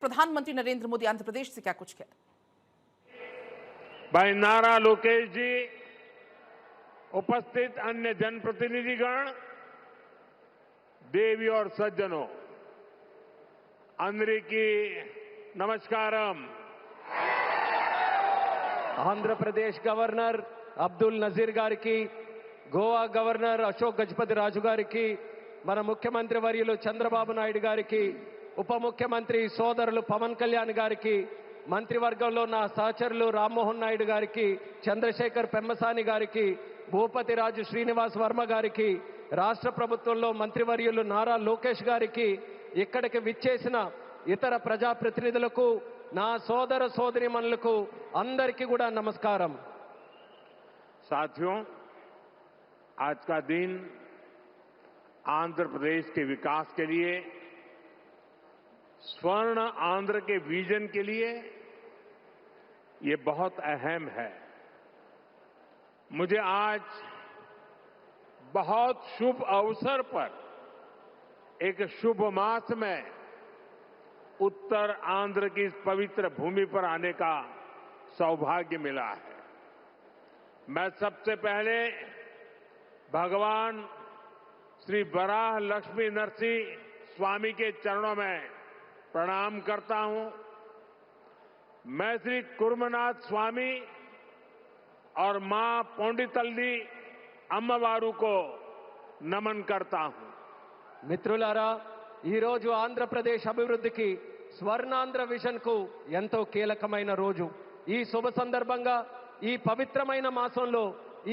प्रधानमंत्री नरेंद्र मोदी आंध्र प्रदेश से क्या कुछ कहा। भाई नारा लोकेश जी, उपस्थित अन्य जनप्रतिनिधिगण, देवी और सज्जनों, अंदरिकी नमस्कारम। ఆంధ్రప్రదేశ్ గవర్నర్ అబ్దుల్ నజీర్ గారికి, గోవా గవర్నర్ అశోక్ గజపతి రాజు గారికి, మన ముఖ్యమంత్రి వర్యులు చంద్రబాబు నాయుడు గారికి, ఉప ముఖ్యమంత్రి సోదరులు పవన్ కళ్యాణ్ గారికి, మంత్రివర్గంలో నా సహచరులు రామ్మోహన్ నాయుడు గారికి, చంద్రశేఖర్ పెమ్మసాని గారికి, భూపతి రాజు శ్రీనివాస్ వర్మ గారికి, రాష్ట్ర ప్రభుత్వంలో మంత్రివర్యులు నారా లోకేష్ గారికి, ఇక్కడికి విచ్చేసిన ఇతర ప్రజాప్రతినిధులకు, నా సోదర సోదరీమణులకు అందరికీ కూడా నమస్కారం। साथियों, आज का दिन आंध्र प्रदेश के विकास के लिए, स्वर्ण आंध्र के विजन के लिए ये बहुत अहम है। मुझे आज बहुत शुभ अवसर पर एक शुभ मास में उत्तर आंध्र की इस पवित्र भूमि पर आने का सौभाग्य मिला है। मैं सबसे पहले भगवान श्री वराह लक्ष्मी नरसिंह स्वामी के चरणों में प्रणाम करता हूं। मैं श्री कुर्मनाथ स्वामी और मां पौंडितल्ली अम्मवारू को नमन करता हूं। మిత్రులారా, ఈ రోజు ఆంధ్రప్రదేశ్ అభివృద్ధికి స్వర్ణాంధ్ర విజన్ కు ఎంతో కీలకమైన రోజు। ఈ శుభ సందర్భంగా ఈ పవిత్రమైన మాసంలో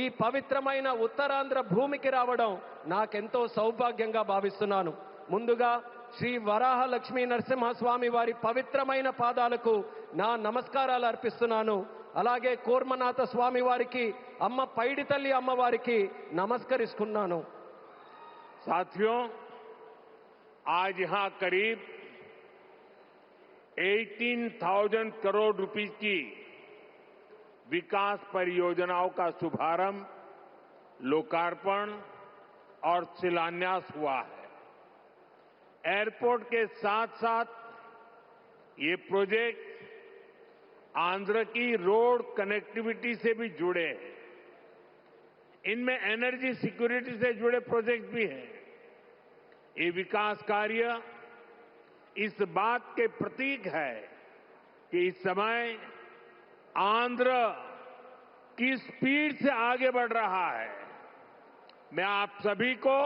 ఈ పవిత్రమైన ఉత్తరాంధ్ర భూమికి రావడం నాకెంతో సౌభాగ్యంగా భావిస్తున్నాను। ముందుగా శ్రీ వరాహ లక్ష్మీ నరసింహస్వామి వారి పవిత్రమైన పాదాలకు నా నమస్కారాలు అర్పిస్తున్నాను। అలాగే కూర్మనాథ స్వామి వారికి, అమ్మ పైడితల్లి అమ్మవారికి నమస్కరిస్తున్నాను। साथियों, आज यहां करीब 18,000 करोड़ रुपए की विकास परियोजनाओं का शुभारंभ, लोकार्पण और शिलान्यास हुआ है। एयरपोर्ट के साथ साथ ये प्रोजेक्ट आंध्र की रोड कनेक्टिविटी से भी जुड़े हैं। इनमें एनर्जी सिक्योरिटी से जुड़े प्रोजेक्ट भी हैं। ये विकास कार्य इस बात के प्रतीक है कि इस समय आंध्र किस स्पीड से आगे बढ़ रहा है। मैं आप सभी को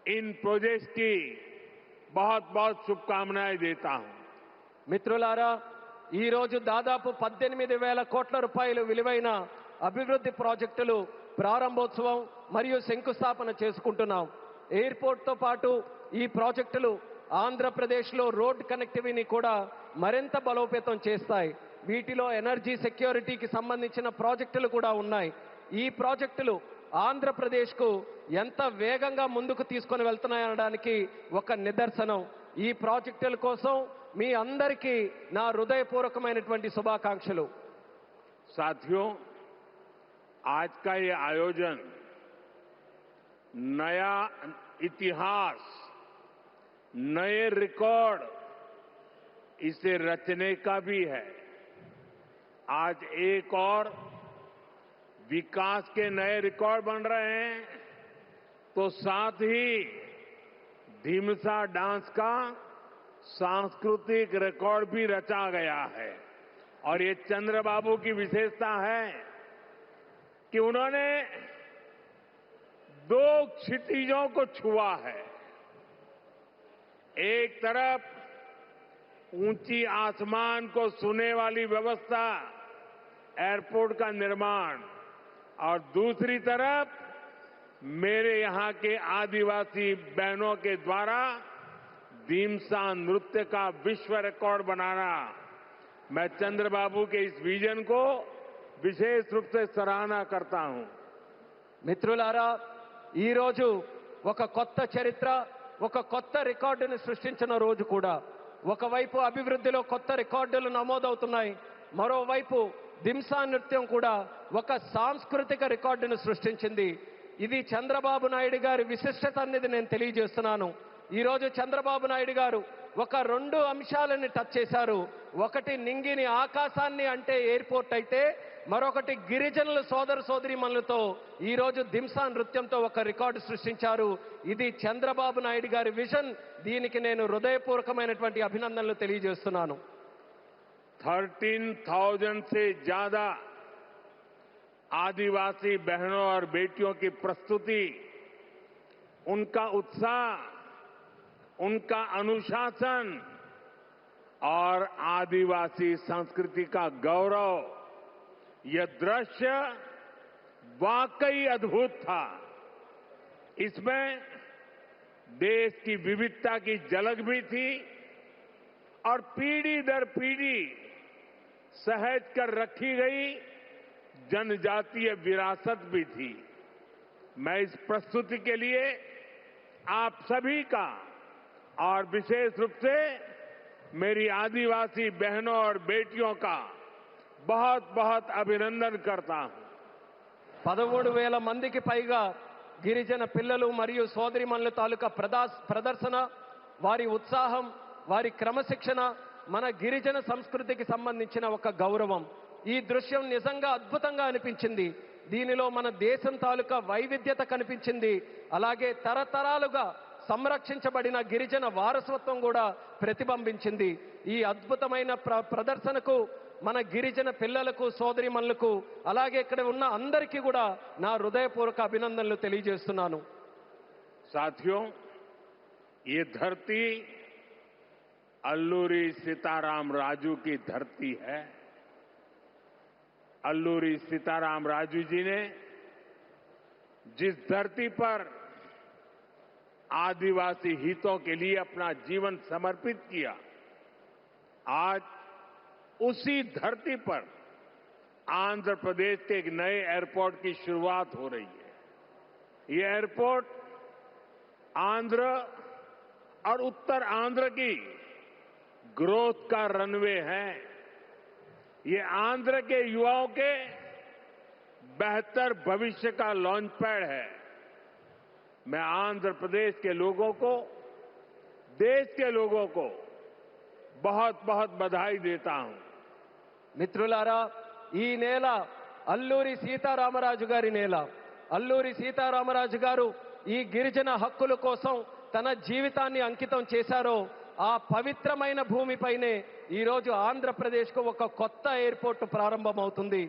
इन प्रोजेक्ट्स की बहुत बहुत शुभकामनाएं देता हूं। మిత్రులారా, ఈ రోజు దాదాపు 18,000 కోట్ల రూపాయలు విలువైన అభివృద్ధి ప్రాజెక్టులు ప్రారంభోత్సవం మరియు శంకుస్థాపన చేసుకుంటున్నాం। ఎయిర్పోర్ట్తో పాటు ఈ ప్రాజెక్టులు ఆంధ్రప్రదేశ్లో రోడ్ కనెక్టివిటీని కూడా మరింత బలోపేతం చేస్తాయి। వీటిలో ఎనర్జీ సెక్యూరిటీకి సంబంధించిన ప్రాజెక్టులు కూడా ఉన్నాయి। ఈ ప్రాజెక్టులు ఆంధ్రప్రదేశ్కు ఎంత వేగంగా ముందుకు తీసుకొని వెళ్తున్నాయనడానికి ఒక నిదర్శనం। ఈ ప్రాజెక్టుల కోసం మీ అందరికీ నా హృదయపూర్వకమైనటువంటి శుభాకాంక్షలు। साथियों, आज का ये आयोजन नया इतिहास, नए रिकॉर्ड इसे रचने का भी है। आज एक और विकास के नए रिकॉर्ड बन रहे हैं, तो साथ ही ढीमसा डांस का सांस्कृतिक रिकॉर्ड भी रचा गया है। और ये चंद्रबाबू की विशेषता है कि उन्होंने दो क्षितिजों को छुआ है। एक तरफ ऊंची आसमान को छूने वाली व्यवस्था, एयरपोर्ट का निर्माण, और दूसरी तरफ मेरे यहां के आदिवासी बहनों के द्वारा ढीमसा नृत्य का विश्व रिकॉर्ड बनाना। मैं चंद्रबाबू के इस विजन को विशेष रूप से सराहना करता हूं। మిత్రులారా, ఈ రోజు ఒక కొత్త చరిత్ర, ఒక కొత్త రికార్డును సృష్టించిన రోజు కూడా। ఒకవైపు అభివృద్ధిలో కొత్త రికార్డులు నమోదవుతున్నాయి, మరోవైపు దింసా నృత్యం కూడా ఒక సాంస్కృతిక రికార్డును సృష్టించింది। ఇది చంద్రబాబు నాయుడు గారి విశిష్టత అనేది నేను తెలియజేస్తున్నాను। ఈ రోజు చంద్రబాబు నాయుడు గారు ఒక రెండు అంశాలను టచ్ చేశారు. ఒకటి నింగిని ఆకాశాన్ని అంటే ఎయిర్పోర్ట్ అయితే, మరొకటి గిరిజనుల సోదర సోదరీమణులతో ఈరోజు దింసా నృత్యంతో ఒక రికార్డు సృష్టించారు. ఇది చంద్రబాబు నాయుడు గారి విజన్. దీనికి నేను హృదయపూర్వకమైనటువంటి అభినందనలు తెలియజేస్తున్నాను. 13,000 से ज्यादा आदिवासी बहनों और बेटियों की प्रस्तुति, उनका उत्साह, उनका अनुशासन और आदिवासी संस्कृति का गौरव, यह दृश्य वाकई अद्भुत था। इसमें देश की विविधता की झलक भी थी और पीढ़ी दर पीढ़ी सहेज कर रखी गई जनजातीय विरासत भी थी। मैं इस प्रस्तुति के लिए आप सभी का और विशेष रूप से मेरी आदिवासी बहनों और बेटियों का बहुत बहुत अभिनंदन करता हूं। 13,000 మందికి పైగా గిరిజన పిల్లలు మరియు సోదరిమణుల తాలూకా ప్రదర్శన, వారి ఉత్సాహం, వారి క్రమశిక్షణ మన గిరిజన సంస్కృతికి సంబంధించిన ఒక గౌరవం. ఈ దృశ్యం నిజంగా అద్భుతంగా అనిపించింది. దీనిలో మన దేశం తాలూకా వైవిధ్యత కనిపించింది. అలాగే తరతరాలుగా సంరక్షించబడిన గిరిజన వారసత్వం కూడా ప్రతిబింబించింది. ఈ అద్భుతమైన ప్రదర్శనకు మన గిరిజన పిల్లలకు, సోదరిమణులకు, అలాగే ఇక్కడ ఉన్న అందరికీ కూడా నా హృదయపూర్వక అభినందనలు తెలియజేస్తున్నాను. साथियों, ये धरती अल्लूरी सीताराम राजू की धरती है। अल्लूरी सीताराम राजू जी ने जिस धरती पर आदिवासी हितों के लिए अपना जीवन समर्पित किया, आज उसी धरती पर आंध्र प्रदेश के एक नए एयरपोर्ट की शुरुआत हो रही है। ये एयरपोर्ट आंध्र और उत्तर आंध्र की ग्रोथ का रनवे है। ये आंध्र के युवाओं के बेहतर भविष्य का लॉन्च पैड है। मैं आंध्र प्रदेश के लोगों को, देश के लोगों को बहुत बहुत बधाई देता हूं। మిత్రులారా, ఈ నేల అల్లూరి సీతారామరాజు గారి నేల. అల్లూరి సీతారామరాజు గారు ఈ గిరిజన హక్కుల కోసం తన జీవితాన్ని అంకితం చేశారో ఆ పవిత్రమైన భూమిపైనే ఈరోజు ఆంధ్రప్రదేశ్కు ఒక కొత్త ఎయిర్పోర్ట్ ప్రారంభమవుతుంది.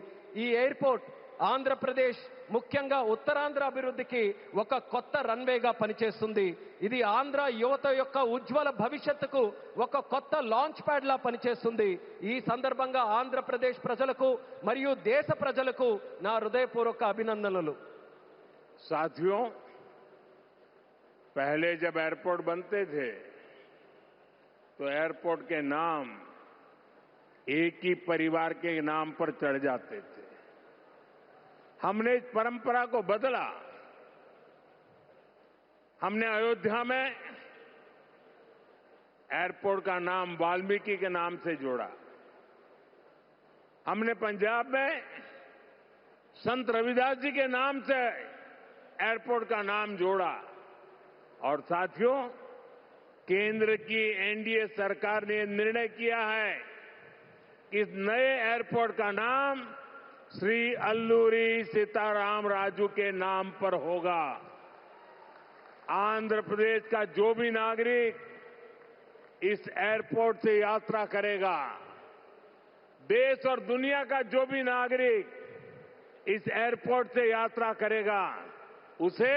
ఈ ఎయిర్పోర్ట్ ఆంధ్రప్రదేశ్, ముఖ్యంగా ఉత్తరాంధ్ర అభివృద్ధికి ఒక కొత్త రన్వేగా పనిచేస్తుంది. ఇది ఆంధ్ర యువత యొక్క ఉజ్వల భవిష్యత్తుకు ఒక కొత్త లాంచ్ ప్యాడ్ లా పనిచేస్తుంది. ఈ సందర్భంగా ఆంధ్రప్రదేశ్ ప్రజలకు మరియు దేశ ప్రజలకు నా హృదయపూర్వక అభినందనలు. साथियों, पहले जब एयरपोर्ट बनते थे तो एयरपोर्ट के नाम एक ही परिवार के नाम पर चढ़ जाते थे। हमने इस परंपरा को बदला। हमने अयोध्या में एयरपोर्ट का नाम वाल्मीकि के नाम से जोड़ा। हमने पंजाब में संत रविदास जी के नाम से एयरपोर्ट का नाम जोड़ा। और साथियों, केंद्र की एनडीए सरकार ने निर्णय किया है कि इस नए एयरपोर्ट का नाम श्री अल्लूरी सीताराम राजू के नाम पर होगा। आंध्र प्रदेश का जो भी नागरिक इस एयरपोर्ट से यात्रा करेगा, देश और दुनिया का जो भी नागरिक इस एयरपोर्ट से यात्रा करेगा, उसे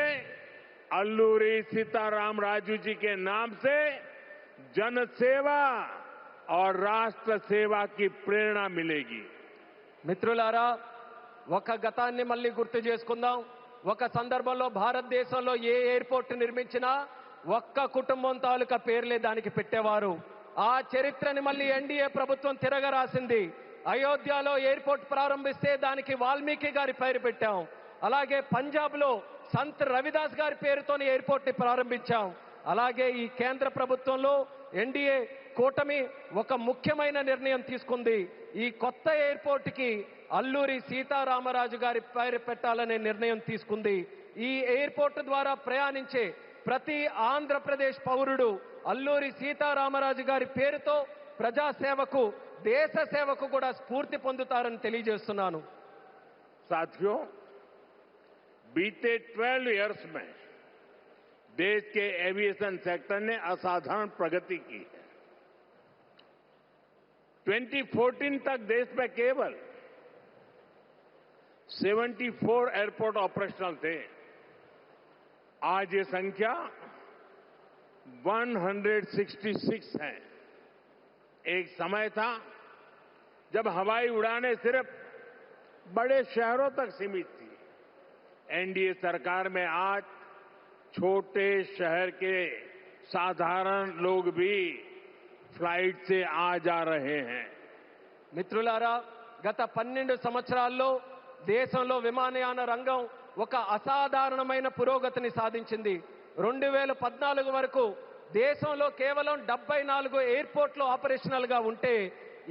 अल्लूरी सीताराम राजू जी के नाम से जन सेवा और राष्ट्र सेवा की प्रेरणा मिलेगी। మిత్రులారా, ఒక గతాన్ని మళ్ళీ గుర్తు చేసుకుందాం. ఒక సందర్భంలో భారతదేశంలో ఏ ఎయిర్పోర్ట్ నిర్మించినా ఒక్క కుటుంబం తాలూకా పేర్లే దానికి పెట్టేవారు. ఆ చరిత్రని మళ్ళీ ఎన్డీఏ ప్రభుత్వం తిరగరాసింది. అయోధ్యలో ఎయిర్పోర్ట్ ప్రారంభిస్తే దానికి వాల్మీకి గారి పేరు పెట్టాం. అలాగే పంజాబ్లో సంత్ రవిదాస్ గారి పేరుతోని ఎయిర్పోర్ట్ ని ప్రారంభించాం. అలాగే ఈ కేంద్ర ప్రభుత్వంలో ఎన్డీఏ కూటమి ఒక ముఖ్యమైన నిర్ణయం తీసుకుంది. ఈ కొత్త ఎయిర్పోర్ట్ కి అల్లూరి సీతారామరాజు గారి పేరు పెట్టాలనే నిర్ణయం తీసుకుంది. ఈ ఎయిర్పోర్ట్ ద్వారా ప్రయాణించే ప్రతి ఆంధ్రప్రదేశ్ పౌరుడు అల్లూరి సీతారామరాజు గారి పేరుతో ప్రజాసేవకు దేశ సేవకు కూడా స్ఫూర్తి పొందుతారని తెలియజేస్తున్నాను. साथियों, बीते 12 इयर्स में देश के एविएशन सेक्टर ने असाधारण प्रगति की है. 2014 तक देश में केवल 74 एयरपोर्ट ऑपरेशनल थे. आज ये संख्या 166 है. एक समय था जब हवाई उड़ानें सिर्फ बड़े शहरों तक सीमित थी. एनडीए सरकार में आज छोटे शहर के साधारण लोग भी फ्लाइट से आ जा रहे हैं. మిత్రులారా, గత 12 సంవత్సరాల్లో దేశంలో విమానయాన రంగం ఒక అసాధారణమైన పురోగతిని సాధించింది. 2014 వరకు దేశంలో కేవలం 74 ఎయిర్పోర్ట్లు ఆపరేషనల్ గా ఉంటే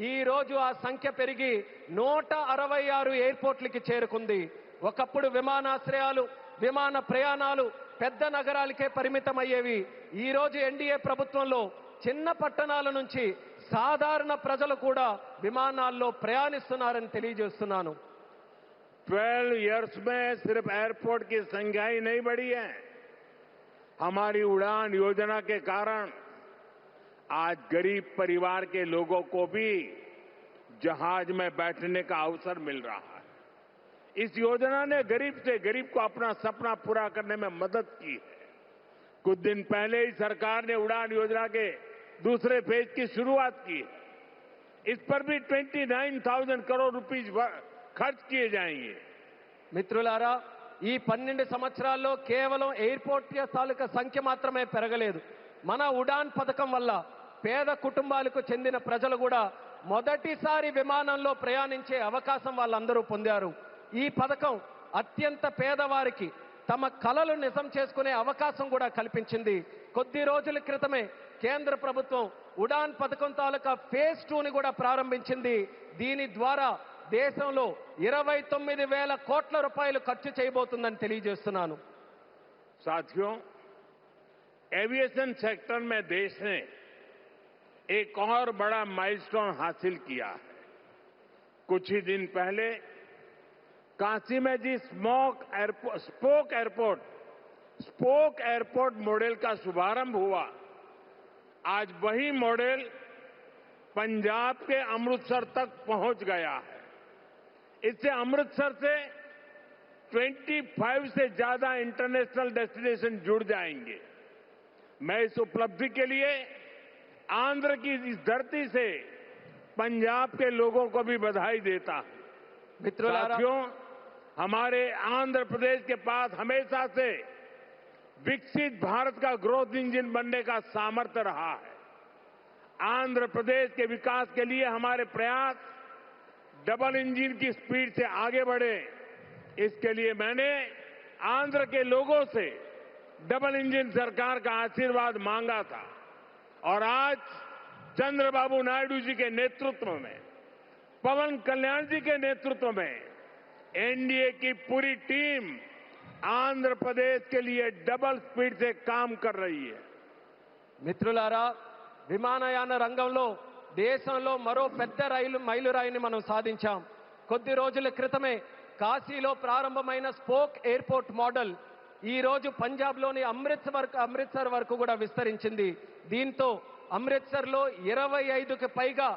ఈ రోజు ఆ సంఖ్య పెరిగి 166 ఎయిర్పోర్ట్లకి చేరుకుంది. ఒకప్పుడు విమానాశ్రయాలు, విమాన ప్రయాణాలు పెద్ద నగరాలకే పరిమితమయ్యేవి. ఈ రోజు ఎన్డీఏ ప్రభుత్వంలో చిన్న పట్టణాల నుంచి సాధారణ ప్రజలు కూడా విమానాల్లో ప్రయాణిస్తున్నారని తెలియజేస్తున్నాను. 12 इयर्स में सिर्फ एयरपोर्ट की संख्या ही नहीं बढ़ी है. हमारी उड़ान योजना के कारण आज गरीब परिवार के लोगों को भी जहाज में बैठने का अवसर मिल रहा है. इस योजना ने गरीब से गरीब को अपना सपना पूरा करने में मदद की है. कुछ दिन पहले ही सरकार ने उड़ान योजना के दूसरे फेज की शुरुआत की है. इस पर भी 29,000 करोड़ रुपीस खर्च किए जाएंगे. మిత్రులారా, ఈ 12 సంవత్సరాల్లో కేవలం ఎయిర్పోర్ట్ తాలూకా సంఖ్య మాత్రమే పెరగలేదు. మన ఉడాన్ పథకం వల్ల పేద కుటుంబాలకు చెందిన ప్రజలు కూడా మొదటిసారి విమానంలో ప్రయాణించే అవకాశం వాళ్ళందరూ పొందారు. ఈ పథకం అత్యంత పేదవారికి తమ కలలు నిజం చేసుకునే అవకాశం కూడా కల్పించింది. కొద్ది రోజుల క్రితమే కేంద్ర ప్రభుత్వం ఉడాన్ పథకం తాలూకా ఫేజ్ 2ని కూడా ప్రారంభించింది. దీని ద్వారా దేశంలో 29,000 కోట్ల రూపాయలు ఖర్చు చేయబోతుందని తెలియజేస్తున్నాను. साथियों, एविएशन सेक्टर में देश ने एक और बड़ा माइलस्टोन हासिल किया है. कुछ ही दिन पहले काशी में जी स्पोक एयरपोर्ट मॉडल का शुभारंभ हुआ. आज वही मॉडल पंजाब के अमृतसर तक पहुंच गया है. इससे अमृतसर से 25 से ज्यादा इंटरनेशनल डेस्टिनेशन जुड़ जाएंगे. मैं इस उपलब्धि के लिए आंध्र की इस धरती से पंजाब के लोगों को भी बधाई देता हूं. साथियों, हमारे आंध्र प्रदेश के पास हमेशा से विकसित भारत का ग्रोथ इंजन बनने का सामर्थ्य रहा है. आंध्र प्रदेश के विकास के लिए हमारे प्रयास डबल इंजन की स्पीड से आगे बढ़े. इसके लिए मैंने आंध्र के लोगों से डबल इंजन सरकार का आशीर्वाद मांगा था और आज चंद्रबाबू नायडू जी के नेतृत्व में, पवन कल्याण जी के नेतृत्व में एनडीए की पूरी टीम आंध्र प्रदेश के लिए डबल स्पीड से काम कर रही है. మిత్రులారా, విమానయాన రంగంలో దేశంలో మరో పెద్ద మైలురాయిని మనం సాధించాం. కొద్ది రోజుల క్రితమే కాశీలో ప్రారంభమైన స్పోక్ ఎయిర్పోర్ట్ మోడల్ ఈ రోజు పంజాబ్లోని అమృత్సర్ వరకు కూడా విస్తరించింది. దీంతో అమృత్సర్లో 25కి పైగా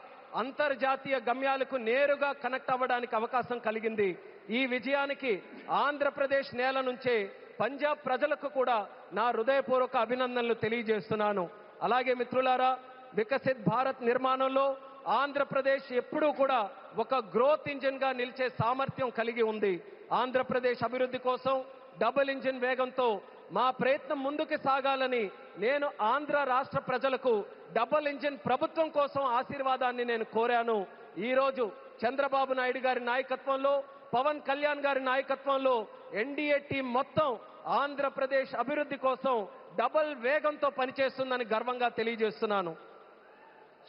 అంతర్జాతీయ గమ్యాలకు నేరుగా కనెక్ట్ అవ్వడానికి అవకాశం కలిగింది. ఈ విజయానికి ఆంధ్రప్రదేశ్ నేల నుంచే పంజాబ్ ప్రజలకు కూడా నా హృదయపూర్వక అభినందనలు తెలియజేస్తున్నాను. అలాగే మిత్రులారా, వికసిత్ భారత్ నిర్మాణంలో ఆంధ్రప్రదేశ్ ఎప్పుడూ కూడా ఒక గ్రోత్ ఇంజిన్ గా నిలిచే సామర్థ్యం కలిగి ఉంది. ఆంధ్రప్రదేశ్ అభివృద్ధి కోసం డబుల్ ఇంజిన్ వేగంతో మా ప్రయత్నం ముందుకు సాగాలని నేను ఆంధ్ర రాష్ట్ర ప్రజలకు డబుల్ ఇంజిన్ ప్రభుత్వం కోసం ఆశీర్వాదాన్ని నేను కోరాను. ఈ రోజు చంద్రబాబు నాయుడు గారి నాయకత్వంలో, పవన్ కళ్యాణ్ గారి నాయకత్వంలో ఎన్డీఏ టీం మొత్తం ఆంధ్రప్రదేశ్ అభివృద్ధి కోసం డబుల్ వేగంతో పనిచేస్తుందని గర్వంగా తెలియజేస్తున్నాను.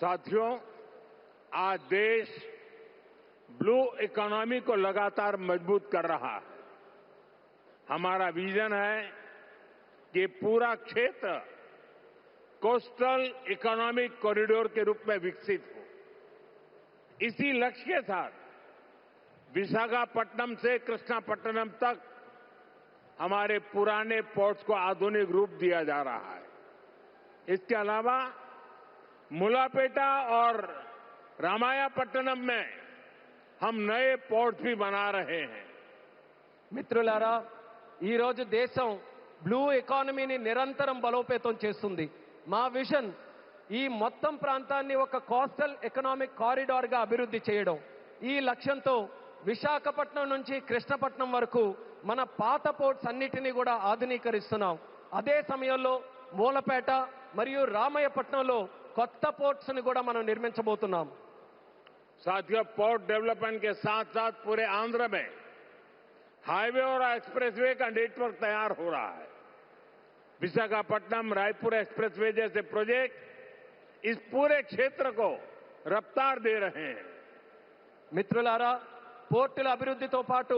साथियों, आज देश ब्लू इकोनॉमी को लगातार मजबूत कर रहा है. हमारा विजन है कि पूरा क्षेत्र कोस्टल इकोनॉमिक कॉरिडोर के रूप में विकसित हो। इसी लक्ष्य के साथ विशाखापट्टनम से कृष्णापट्टनम तक हमारे पुराने पोर्ट्स को आधुनिक रूप दिया जा रहा है। इसके अलावा मुलापेटा और रामायापट्टनम में हम नए पोर्ट्स भी बना रहे हैं। మిత్రులారా, ఈ రోజు దేశం బ్లూ ఎకానమీని నిరంతరం బలోపేతం చేస్తుంది. మా విజన్ ఈ మొత్తం ప్రాంతాన్ని ఒక కోస్టల్ ఎకనామిక్ కారిడార్ గా అభివృద్ధి చేయడం. ఈ లక్ష్యంతో విశాఖపట్నం నుంచి కృష్ణపట్నం వరకు మన పాత పోర్ట్స్ అన్నిటినీ కూడా ఆధునీకరిస్తున్నాం. అదే సమయంలో మూలపేట మరియు రామయ్యపట్నంలో కొత్త పోర్ట్స్ ని కూడా మనం నిర్మించబోతున్నాం. साथियों, पोर्ट डेवलपमेंट के साथ साथ पूरे आंध्र में हाईवे और एक्सप्रेसवे का नेटवर्क तैयार हो रहा है। विशाखापट्टनम रायपुर एक्सप्रेसवे जैसे प्रोजेक्ट इस पूरे क्षेत्र को रफ्तार दे रहे हैं। మిత్రులారా, పోర్టుల అభివృద్ధితో పాటు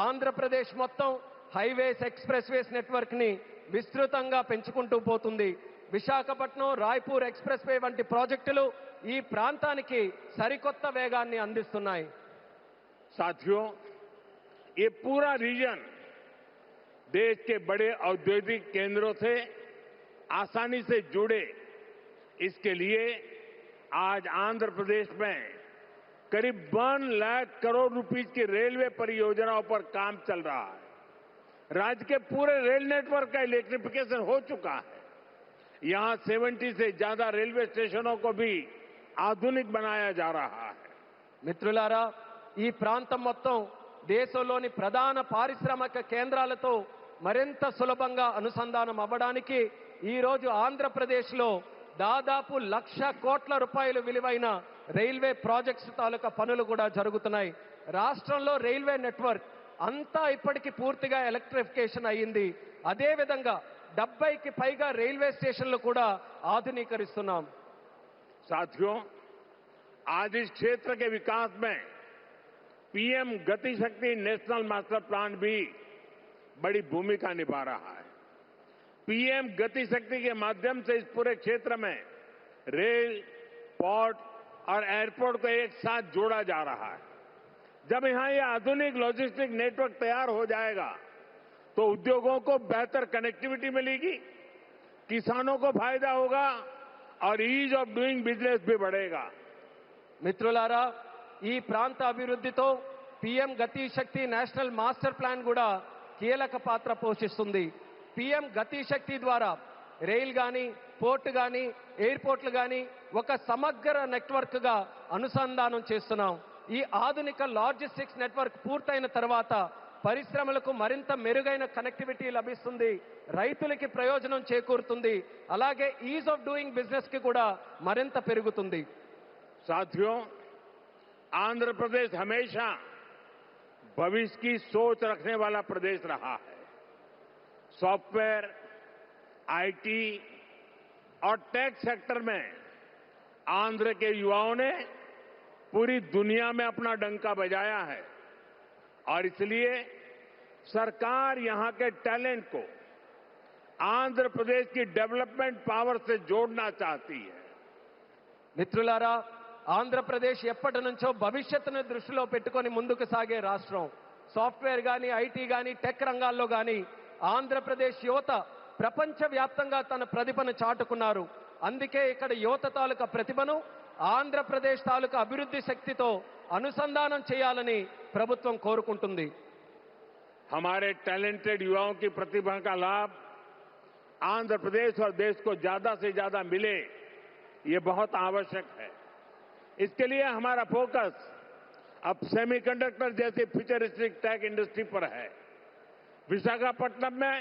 ఆంధ్రప్రదేశ్ మొత్తం హైవేస్ ఎక్స్ప్రెస్వేస్ నెట్వర్క్ ని విస్తృతంగా పెంచుకుంటూ పోతుంది. విశాఖపట్నం రాయ్పూర్ ఎక్స్ప్రెస్ వే వంటి ప్రాజెక్టులు ఈ ప్రాంతానికి సరికొత్త వేగాన్ని అందిస్తున్నాయి. साथियों, ये पूरा रीजन देश के बड़े औद्योगिक केंद्रों से आसानी से जुड़े, इसके लिए आज आंध्र प्रदेश में करीब 1 लाख करोड़ रुपीस की रेलवे परियोजनाओं पर काम चल रहा है। राज्य के पूरे रेल नेटवर्क का इलेक्ट्रिफिकेशन हो चुका है। यहां 70 से ज्यादा रेलवे स्टेशनों को भी आधुनिक बनाया जा रहा है। మిత్రులారా, ఈ ప్రాంతం మొత్తం దేశంలోని ప్రధాన పారిశ్రామిక కేంద్రాలతో మరింత సులభంగా అనుసంధానం అవ్వడానికి ఈ రోజు ఆంధ్రప్రదేశ్లో దాదాపు 1,00,000 కోట్ల రూపాయలు విలువైన రైల్వే ప్రాజెక్ట్స్ తాలూకా పనులు కూడా జరుగుతున్నాయి. రాష్ట్రంలో రైల్వే నెట్వర్క్ అంతా ఇప్పటికీ పూర్తిగా ఎలక్ట్రిఫికేషన్ అయ్యింది. అదేవిధంగా 70కి పైగా రైల్వే స్టేషన్లు కూడా ఆధునీకరిస్తున్నాం. साथियों, आज इस क्षेत्र के विकास में पीएम गति शक्ति नेशनल मास्टर प्लान भी बड़ी भूमिका निभा रहा है। पीएम गति शक्ति के माध्यम से इस पूरे क्षेत्र में रेल, पोर्ट और एयरपोर्ट को एक साथ जोड़ा जा रहा है। जब यहां ये आधुनिक लॉजिस्टिक नेटवर्क तैयार हो जाएगा तो उद्योगों को बेहतर कनेक्टिविटी मिलेगी, किसानों को फायदा होगा और ईज ऑफ डूइंग बिजनेस भी बढ़ेगा। మిత్రులారా, ఈ ప్రాంత అభివృద్ధితో పీఎం గతి శక్తి నేషనల్ మాస్టర్ ప్లాన్ కూడా కీలక పాత్ర పోషిస్తుంది. పీఎం గతి శక్తి ద్వారా రైల్ గాని, పోర్ట్ గాని, ఎయిర్పోర్ట్లు గాని ఒక సమగ్ర నెట్వర్క్ గా అనుసంధానం చేస్తున్నాం. ఈ ఆధునిక లాజిస్టిక్స్ నెట్వర్క్ పూర్తయిన తర్వాత పరిశ్రమలకు మరింత మెరుగైన కనెక్టివిటీ లభిస్తుంది, రైతులకి ప్రయోజనం చేకూరుతుంది, అలాగే ఈజ్ ఆఫ్ డూయింగ్ బిజినెస్ కి కూడా మరింత పెరుగుతుంది. साथियों, आंध्र प्रदेश हमेशा भविष्य की सोच रखने वाला प्रदेश रहा है। सॉफ्टवेयर, आईटी और टेक सेक्टर में आंध्र के युवाओं ने पूरी दुनिया में अपना डंका बजाया है और इसलिए सरकार यहां के टैलेंट को आंध्र प्रदेश की डेवलपमेंट पावर से जोड़ना चाहती है। మిత్రులారా, ఆంధ్రప్రదేశ్ ఎప్పటి నుంచో భవిష్యత్తును దృష్టిలో పెట్టుకొని ముందుకు సాగే రాష్ట్రం. సాఫ్ట్వేర్ గాని, ఐటీ గాని, టెక్ రంగాల్లో గాని ఆంధ్రప్రదేశ్ యువత ప్రపంచవ్యాప్తంగా తన ప్రతిభను చాటుకున్నారు. అందుకే ఇక్కడ యువత తాలూకా ప్రతిభను ఆంధ్రప్రదేశ్ తాలూకా అభివృద్ధి శక్తితో అనుసంధానం చేయాలని ప్రభుత్వం కోరుకుంటుంది. हमारे टैलेंटेड युवाओं की प्रतिभा का लाभ आंध्र प्रदेश और देश को ज्यादा से ज्यादा मिले, ये बहुत आवश्यक है। इसके लिए हमारा फोकस अब सेमीकंडक्टर जैसी फ्यूचरिस्टिक टेक इंडस्ट्री पर है। विशाखापट्टनम में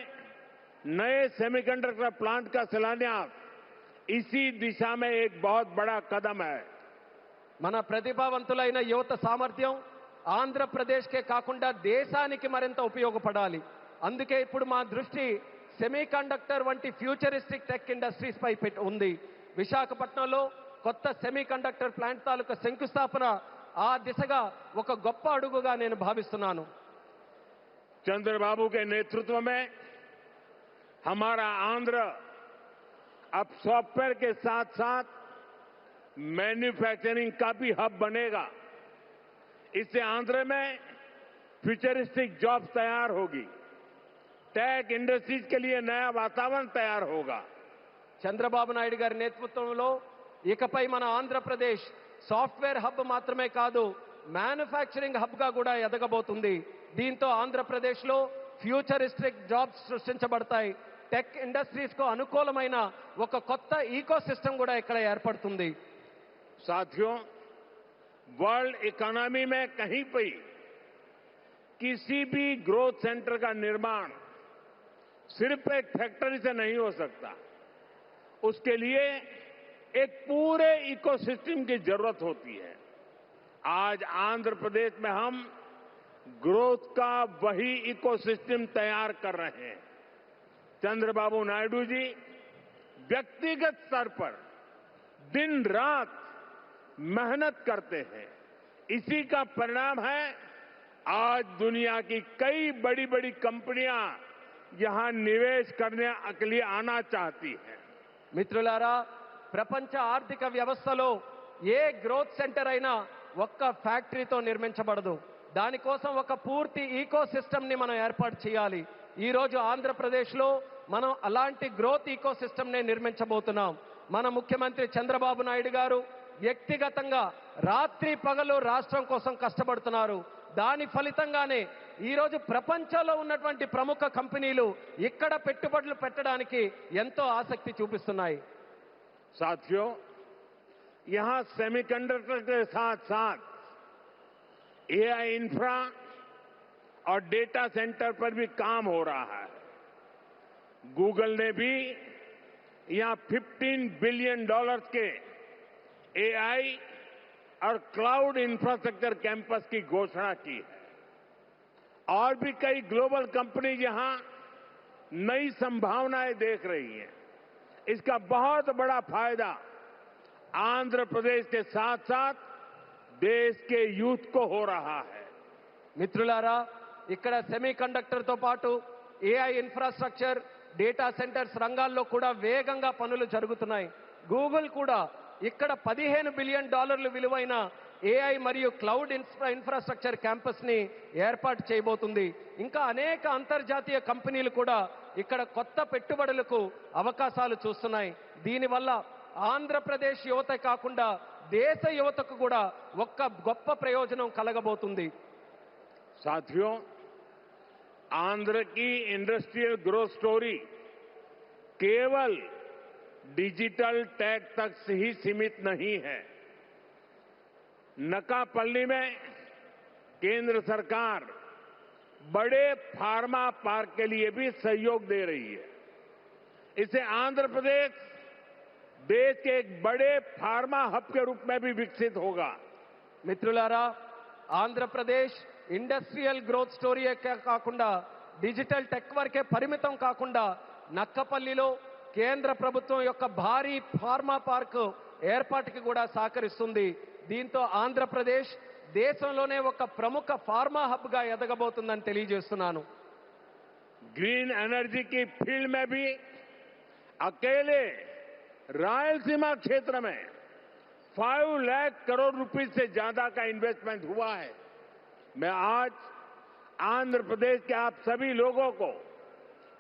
नए सेमीकंडक्टर प्लांट का शिलान्यास इसी दिशा में एक बहुत बड़ा कदम है। మన ప్రతిభావంతులైన యువత సామర్థ్యం ఆంధ్రప్రదేశ్కే కాకుండా దేశానికి మరింత ఉపయోగపడాలి. అందుకే ఇప్పుడు మా దృష్టి సెమీకండక్టర్ వంటి ఫ్యూచరిస్టిక్ టెక్ ఇండస్ట్రీస్ పై ఉంది. విశాఖపట్నంలో కొత్త సెమీకండక్టర్ ప్లాంట్ తాలూకా శంకుస్థాపన ఆ దిశగా ఒక గొప్ప అడుగుగా నేను భావిస్తున్నాను. चंद्रबाबू के नेतृत्व में हमारा आंध्र अब सॉफ्टवेयर के साथ साथ मैन्युफैक्चरिंग का भी हब बनेगा। इससे आंध्र में फ्यूचरिस्टिक जॉब्स तैयार होगी, टेक इंडस्ट्रीज के लिए नया वातावरण तैयार होगा। చంద్రబాబు నాయుడు గారి నేతృత్వంలో ఇకపై మన ఆంధ్రప్రదేశ్ సాఫ్ట్వేర్ హబ్ మాత్రమే కాదు, మ్యానుఫ్యాక్చరింగ్ హబ్ గా కూడా ఎదగబోతుంది. దీంతో ఆంధ్రప్రదేశ్లో ఫ్యూచరిస్టిక్ జాబ్స్ సృష్టించబడతాయి. టెక్ ఇండస్ట్రీస్ కు అనుకూలమైన ఒక కొత్త ఈకో సిస్టమ్ కూడా ఇక్కడ ఏర్పడుతుంది. साथियों, वर्ल्ड इकोनॉमी में कहीं पर किसी भी ग्रोथ सेंटर का निर्माण सिर्फ एक फैक्ट्री से नहीं हो सकता। उसके लिए एक पूरे इकोसिस्टम की जरूरत होती है। आज आंध्र प्रदेश में हम ग्रोथ का वही इकोसिस्टम तैयार कर रहे हैं। चंद्रबाबू नायडू जी व्यक्तिगत स्तर पर दिन रात मेहनत करते हैं। इसी का परिणाम है आज दुनिया की कई बड़ी बड़ी कंपनियां यहां निवेश करने के लिए आना चाहती हैं। మిత్రులారా, ప్రపంచ ఆర్థిక వ్యవస్థలో ఏ గ్రోత్ సెంటర్ అయినా ఒక్క ఫ్యాక్టరీతో నిర్మించబడదు. దానికోసం ఒక పూర్తి ఈకో సిస్టమ్ ని మనం ఏర్పాటు చేయాలి. ఈ రోజు ఆంధ్రప్రదేశ్లో మనం అలాంటి గ్రోత్ ఈకో సిస్టమ్ ని నిర్మించబోతున్నాం. మన ముఖ్యమంత్రి చంద్రబాబు నాయుడు గారు వ్యక్తిగతంగా రాత్రి పగలు రాష్ట్రం కోసం కష్టపడుతున్నారు. దాని ఫలితంగానే ఈ రోజు ప్రపంచంలో ఉన్నటువంటి ప్రముఖ కంపెనీలు ఇక్కడ పెట్టుబడులు పెట్టడానికి ఎంతో ఆసక్తి చూపిస్తున్నాయి. साथियों, यहां सेमीकंडक्टर के साथ साथ एआई इंफ्रा और डेटा सेंटर पर भी काम हो रहा है। गूगल ने भी यहां $15 बिलियन के एआई और क्लाउड इंफ्रास्ट्रक्चर कैंपस की घोषणा की है। और भी कई ग्लोबल कंपनी यहां नई संभावनाएं देख रही हैं। इसका बहुत बड़ा फायदा आंध्र प्रदेश के साथ साथ देश के यूथ को हो रहा है। మిత్రులారా, ఇక్కడ సెమీ కండక్టర్ తో పాటు ఏఐ ఇన్ఫ్రాస్ట్రక్చర్, డేటా సెంటర్స్ రంగాల్లో కూడా వేగంగా పనులు జరుగుతున్నాయి. గూగుల్ కూడా ఇక్కడ $15 బిలియన్ విలువైన ఏఐ మరియు క్లౌడ్ ఇన్ఫ్రాస్ట్రక్చర్ క్యాంపస్ ని ఏర్పాటు చేయబోతుంది. ఇంకా అనేక అంతర్జాతీయ కంపెనీలు కూడా ఇక్కడ కొత్త పెట్టుబడులకు అవకాశాలు చూస్తున్నాయి. దీనివల్ల ఆంధ్రప్రదేశ్ యువత కాకుండా దేశ యువతకు కూడా ఒక్క గొప్ప ప్రయోజనం కలగబోతుంది. साथियों, आंध्र की इंडस्ट्रियल ग्रोथ स्टोरी केवल डिजिटल टेक तक से ही सीमित नहीं है। नकापल्ली में केंद्र सरकार बड़े फार्मा पार्क के लिए भी सहयोग दे रही है। इससे आंध्र प्रदेश देश के एक बड़े फार्मा हब के रूप में भी विकसित होगा। మిత్రులారా, ఆంధ్రప్రదేశ్ ఇండస్ట్రియల్ గ్రోత్ స్టోరీ కాకుండా డిజిటల్ టెక్ వరకే పరిమితం కాకుండా నక్కపల్లిలో కేంద్ర ప్రభుత్వం యొక్క భారీ ఫార్మా పార్క్ ఏర్పాటుకి కూడా సహకరిస్తుంది. దీంతో ఆంధ్రప్రదేశ్ దేశంలోనే ఒక ప్రముఖ ఫార్మా హబ్ గా ఎదగబోతుందని తెలియజేస్తున్నాను. ग्रीन एनर्जी की फील्ड में भी अकेले रायलसीमा क्षेत्र में 5 लाख करोड़ रुपए से ज्यादा का इन्वेस्टमेंट हुआ है। मैं आज आंध्र प्रदेश के आप सभी लोगों को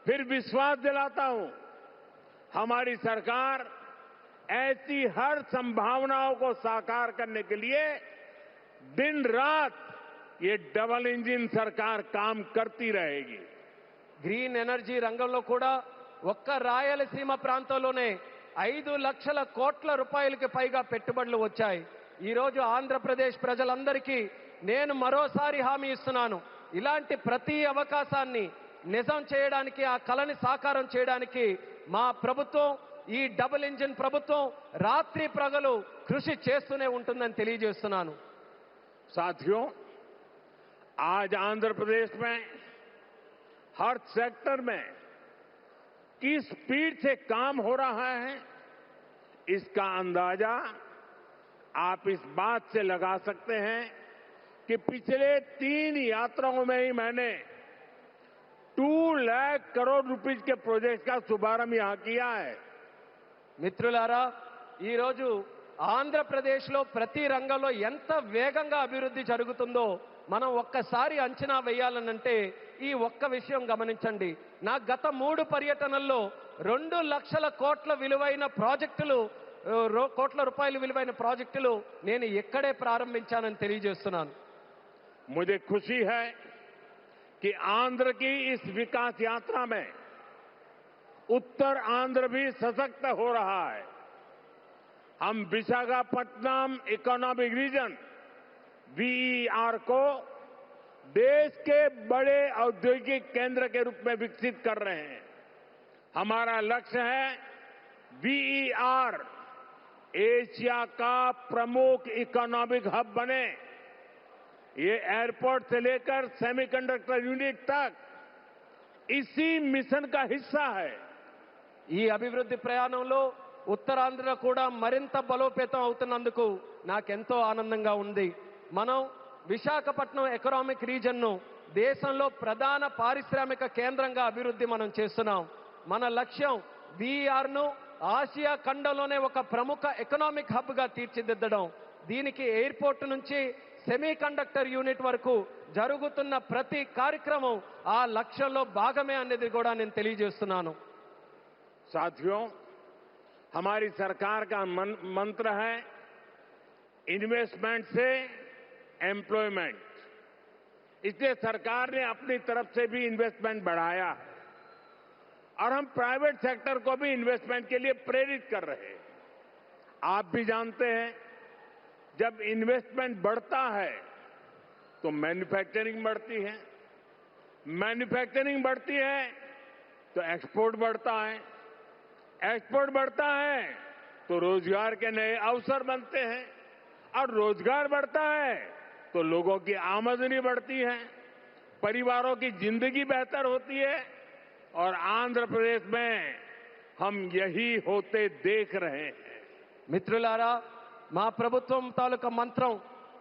फिर विश्वास दिलाता हूं, हमारी सरकार ऐसी हर संभावनाओं को साकार करने के लिए दिन रात ये डबल इंजन सरकार काम करती रहेगी। గ్రీన్ ఎనర్జీ రంగంలో కూడా ఒక్క రాయలసీమ ప్రాంతంలోనే 5 లక్షల కోట్ల రూపాయలకి పైగా పెట్టుబడులు వచ్చాయి. ఈ రోజు ఆంధ్రప్రదేశ్ ప్రజలందరికీ నేను మరోసారి హామీ ఇస్తున్నాను, ఇలాంటి ప్రతి అవకాశాన్ని నిజం చేయడానికి, ఆ కలని సాకారం చేయడానికి మా ప్రభుత్వం, ఈ డబుల్ ఇంజిన్ ప్రభుత్వం రాత్రి ప్రగలు కృషి చేస్తూనే ఉంటుందని తెలియజేస్తున్నాను. साथियों, आज आंध्र प्रदेश में हर सेक्टर में किस स्पीड से काम हो रहा है, इसका अंदाजा आप इस बात से लगा सकते हैं कि पिछले 3 यात्राओं में ही मैंने 2 लाख करोड़ रुपए के प्रोजेक्ट का शुभारंभ यहां किया है। మిత్రులారా, ఈరోజు ఆంధ్రప్రదేశ్లో ప్రతి రంగంలో ఎంత వేగంగా అభివృద్ధి జరుగుతుందో మనం ఒక్కసారి అంచనా వేయాలనంటే ఈ ఒక్క విషయం గమనించండి. నా గత 3 పర్యటనల్లో 2 లక్షల కోట్ల విలువైన ప్రాజెక్టులు, కోట్ల రూపాయల విలువైన ప్రాజెక్టులు నేను ఇక్కడే ప్రారంభించానని తెలియజేస్తున్నాను. मुझे खुशी है कि आंध्र की इस विकास यात्रा में उत्तर आंध्र भी सशक्त हो रहा है. हम विशाखापट्टनम इकोनॉमिक रीजन वीईआर को देश के बड़े औद्योगिक केंद्र के रूप में विकसित कर रहे हैं. हमारा लक्ष्य है वीईआर एशिया का प्रमुख इकोनॉमिक हब बने. ये एयरपोर्ट से लेकर सेमीकंडक्टर यूनिट तक इसी मिशन का हिस्सा है. ఈ అభివృద్ధి ప్రయాణంలో ఉత్తరాంధ్ర కూడా మరింత బలోపేతం అవుతున్నందుకు నాకెంతో ఆనందంగా ఉంది. మనం విశాఖపట్నం ఎకనామిక్ రీజన్ను దేశంలో ప్రధాన పారిశ్రామిక కేంద్రంగా అభివృద్ధి మనం చేస్తున్నాం. మన లక్ష్యం వీఆర్ను ఆసియా ఖండంలోనే ఒక ప్రముఖ ఎకనామిక్ హబ్గా తీర్చిదిద్దడం. దీనికి ఎయిర్పోర్ట్ నుంచి సెమీ కండక్టర్ యూనిట్ వరకు జరుగుతున్న ప్రతి కార్యక్రమం ఆ లక్ష్యంలో భాగమే అనేది కూడా నేను తెలియజేస్తున్నాను. साथियों, हमारी सरकार का मंत्र है इन्वेस्टमेंट से एम्प्लॉयमेंट. इसलिए सरकार ने अपनी तरफ से भी इन्वेस्टमेंट बढ़ाया है और हम प्राइवेट सेक्टर को भी इन्वेस्टमेंट के लिए प्रेरित कर रहे हैं. आप भी जानते हैं, जब इन्वेस्टमेंट बढ़ता है तो मैन्युफैक्चरिंग बढ़ती है, मैन्युफैक्चरिंग बढ़ती है तो एक्सपोर्ट बढ़ता है, एक्सपोर्ट बढ़ता है तो रोजगार के नए अवसर बनते हैं और रोजगार बढ़ता है तो लोगों की आमदनी बढ़ती है, परिवारों की जिंदगी बेहतर होती है और आंध्र प्रदेश में हम यही होते देख रहे हैं. మిత్రులారా, మా ప్రభుత్వం తాలూకా మంత్రం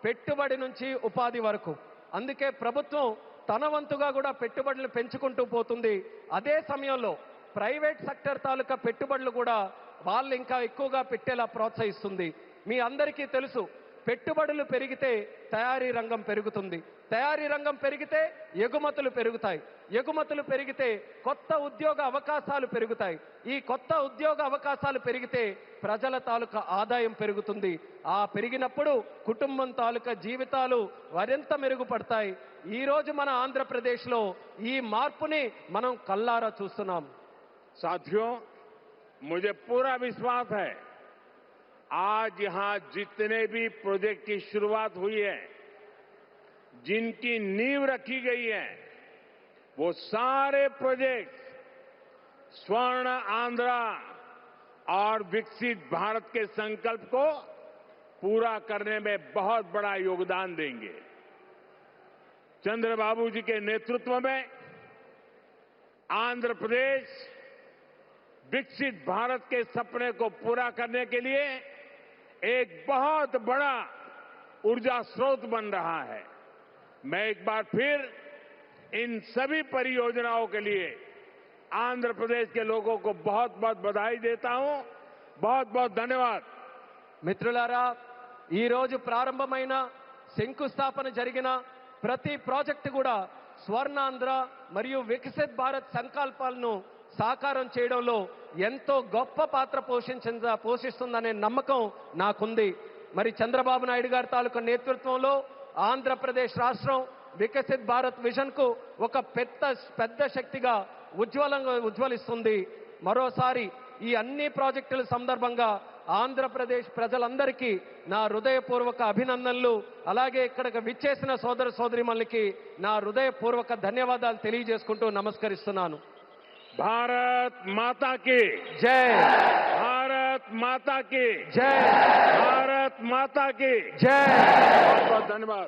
పెట్టుబడి నుంచి ఉపాధి వరకు. అందుకే ప్రభుత్వం తన వంతుగా కూడా పెట్టుబడులు పెంచుకుంటూ పోతుంది. అదే సమయంలో ప్రైవేట్ సెక్టర్ తాలూకా పెట్టుబడులు కూడా వాళ్ళు ఇంకా ఎక్కువగా పెట్టేలా ప్రోత్సహిస్తుంది. మీ అందరికీ తెలుసు, పెట్టుబడులు పెరిగితే తయారీ రంగం పెరుగుతుంది, తయారీ రంగం పెరిగితే ఎగుమతులు పెరుగుతాయి, ఎగుమతులు పెరిగితే కొత్త ఉద్యోగ అవకాశాలు పెరుగుతాయి, ఈ కొత్త ఉద్యోగ అవకాశాలు పెరిగితే ప్రజల తాలూకా ఆదాయం పెరుగుతుంది. ఆ పెరిగినప్పుడు కుటుంబం తాలూకా జీవితాలు మరింత మెరుగుపడతాయి. ఈ రోజు మన ఆంధ్రప్రదేశ్లో ఈ మార్పుని మనం కల్లారా చూస్తున్నాం. साथियों, मुझे पूरा विश्वास है आज यहां जितने भी प्रोजेक्ट की शुरुआत हुई है, जिनकी नींव रखी गई है, वो सारे प्रोजेक्ट स्वर्ण आंध्रा और विकसित भारत के संकल्प को पूरा करने में बहुत बड़ा योगदान देंगे. चंद्रबाबू जी के नेतृत्व में आंध्र प्रदेश विकसित भारत के सपने को पूरा करने के लिए एक बहुत बड़ा ऊर्जा स्रोत बन रहा है. मैं एक बार फिर इन सभी परियोजनाओं के लिए आंध्र प्रदेश के लोगों को बहुत बहुत बधाई देता हूं. बहुत बहुत धन्यवाद. మిత్రులారా, ఈ రోజు ప్రారంభమైన శంకుస్థాపన జరిగిన ప్రతి ప్రాజెక్టు కూడా స్వర్ణాంధ్ర మరియు వికసిత్ భారత్ సంకల్పాలను సాకారం చేయడంలో ఎంతో గొప్ప పాత్ర పోషిస్తుందనే నమ్మకం నాకుంది. మరి చంద్రబాబు నాయుడు గారి తాలూకా నేతృత్వంలో ఆంధ్రప్రదేశ్ రాష్ట్రం వికసిత్ భారత్ విజన్ కు ఒక పెద్ద శక్తిగా ఉజ్వలిస్తుంది. మరోసారి ఈ అన్ని ప్రాజెక్టుల సందర్భంగా ఆంధ్రప్రదేశ్ ప్రజలందరికీ నా హృదయపూర్వక అభినందనలు, అలాగే ఇక్కడికి విచ్చేసిన సోదర సోదరీమణులకి నా హృదయపూర్వక ధన్యవాదాలు తెలియజేసుకుంటూ నమస్కరిస్తున్నాను. भारत माता की जय, भारत माता की जय, भारत माता की जय. बहुत बहुत धन्यवाद.